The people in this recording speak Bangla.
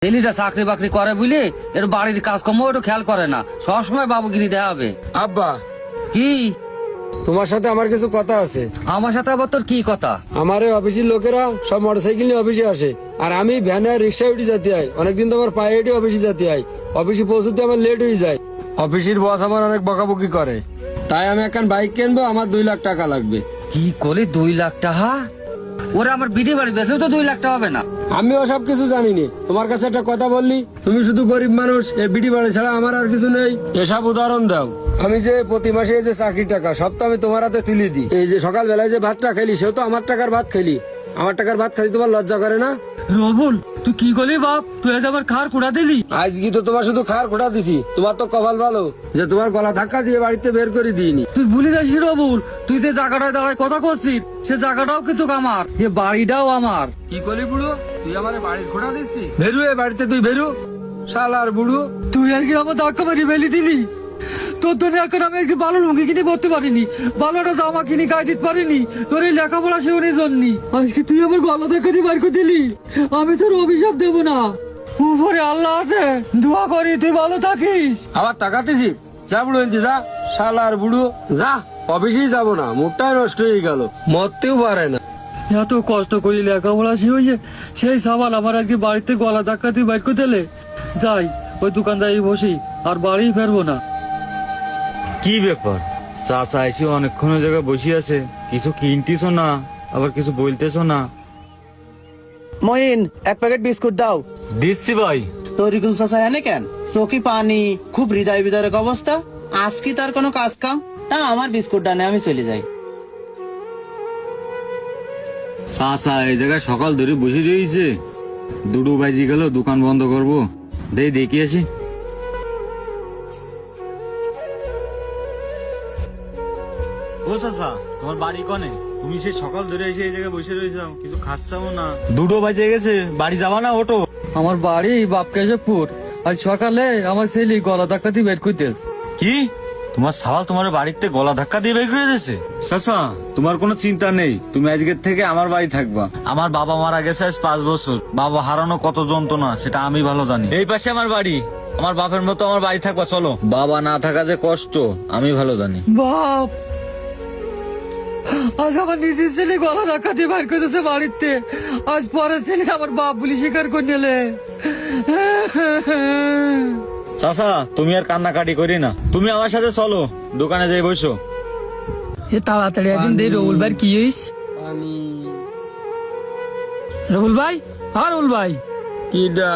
ছেলেটা চাকরি বাকরি করে বুঝলি এর বাড়ির কাজকর্ম একটু খেয়াল করে না, সবসময় বাবুগিরি দেওয়া হবে। আব্বা, কি তোমার সাথে আমার কিছু কথা আছে। আমার সাথে আবার তোর কি কথা? আমার এই অফিসের লোকেরা সব মোটরসাইকেল নিয়ে অফিসে আসে, আর আমি ভ্যানে আর রিক্সায় উঠে যেতে হয়। অনেকদিন তো আমার পায়ে হেঁটে অফিসে যেতে হয়, অফিসে পৌঁছতে আমার লেট হয়ে যায়। অফিসের বস আমার অনেক বকাবকি করে, তাই আমি এখন বাইক কিনবো, আমার 2 লাখ টাকা লাগবে। কি করলি 2 লাখ টাকা? ওরা আমার বিড়ি বাড়ি বেসেও তো 2 লাখ টাকা হবে না। আমিও সব কিছু জানি নি, তোমার কাছে একটা কথা বললি, তুমি শুধু গরিব মানুষ, এই বিডি বাড়ি ছাড়া আমার আর কিছু নেই, এসব উদাহরণ দাও। আমি যে প্রতি মাসে এই যে চাকরির টাকা সব তো আমি তোমার হাতে তুলে দিই। এই যে সকাল বেলায় যে ভাতটা খেলি, সেও তো আমার টাকার ভাত খেলি। আমার টাকার ভাত খালি তোমার লজ্জা করে না? রবুল, তুই কি করলি বাপ? তুই আজ আবার খার কুড়া দিলি? আজকে তো তোমার শুধু খার খোটা দিছি, তোমার তো কপাল ভালো যে তোমার গলা ধাক্কা দিয়ে বাড়িতে বের করে দিইনি। তুই ভুলে যাস রবুল, তুই যে জায়গাটায় দাঁড়ায় কথা করছিস সে জায়গাটাও কিন্তু আমার, এ বাড়িটাও আমার। কি করলি বুড়ো? তুই আমার বাড়ির খোটা দিচ্ছি? বেরু এ বাড়িতে, তুই বেরু শালার বুড়ো। তুই আজকে আমার ধাক্কা মারি ফেলে দিলি। তোর জন্য এখন আমি আজকে ভালো লুঙ্গি কিনে পড়তে পারিনি, ভালোটা জামা কিনে গায়ে দিতে পারিনি, তোর এই লেখাপড়া শেখানোর জন্য। আজকে তুই আমার গলা ধাক্কা দিয়ে বার করে দিলি। আমি তোর অভিশাপ দেবো না, উপরে আল্লাহ আছে, দোয়া করি তুই ভালো থাকিস। আবার তাকাতেছি? যা বুড়ো এনতে যা, শালার বুড়ো যা, অফিসেই যাবো না, মুখটাই নষ্ট হয়ে গেল, মরতেও পারে না। এত কষ্ট করি লেখাপড়া শিখে সেই সাবাল আমার আজকে বাড়িতে গলা ধাক্কা দিয়ে বাইর করে দিলে। যাই ওই দোকানদারি বসি, আর বাড়ি ফেরবো না। কি ব্যাপার, চাচা এসে অনেকক্ষণ ওই জায়গায় বসে আছে, কিছু কিনতেছো না আবার কিছু বলতেছো না। মইন, 1 প্যাকেট বিস্কুট দাও। দিচ্ছি ভাই। তরিকুল চাচা এনে কেন? চোখে পানি, খুব হৃদয় বিদারক অবস্থা। আজ কি তার কোনো কাজ কাম? তা আমার বিস্কুট ডানে আমি চলে যাই। চাচা এই জায়গায় সকাল ধরে বসে রয়েছে, 2 বাজি গেল, দোকান বন্ধ করবো, দেখি আসি। ও চাচা, তোমার বাড়ি কনে? তুমি সেই সকাল ধরে এসে এই জায়গায় বসে রয়েছো, কিছু খাচ্ছাও না। 2 বাজে গেছে, বাড়ি যাবা না? ওঠো। আমার বাড়ি বাপকেশবপুর। আজ সকালে আমার ছেলে গলা ধাক্কা দিয়ে বের করতেস। কি? তোমার সাওয়াল তোমার বাড়িতে গলা ধাক্কা দিয়ে বের করে দিয়েছে? চাচা, তোমার কোনো চিন্তা নেই, তুমি আজকের থেকে আমার বাড়ি থাকবা। আমার বাবা মারা গেছে আজ 5 বছর, বাবা হারানো কত যন্ত্রণা সেটা আমি ভালো জানি। এই পাশে আমার বাড়ি, আমার বাপের মতো আমার বাড়ি থাকবা, চলো। বাবা না থাকা যে কষ্ট আমি ভালো জানি। বাপ, আজ আমার নিজের ছেলে গলা ধাক্কা দিয়ে বের করতেছে বাড়িতে, আজ পরের ছেলে আমার বাপ বলি স্বীকার করে নিলে। চাচা, তুমি আর কান্নাকাটি করি না, তুমি আমার সাথে চলো, দোকানে যাই বসো। এ তাড়াতাড়ি একদিন দে রবুল ভাই, কি হইস? পানি রবুল ভাই, আর রবুল ভাই, কিডা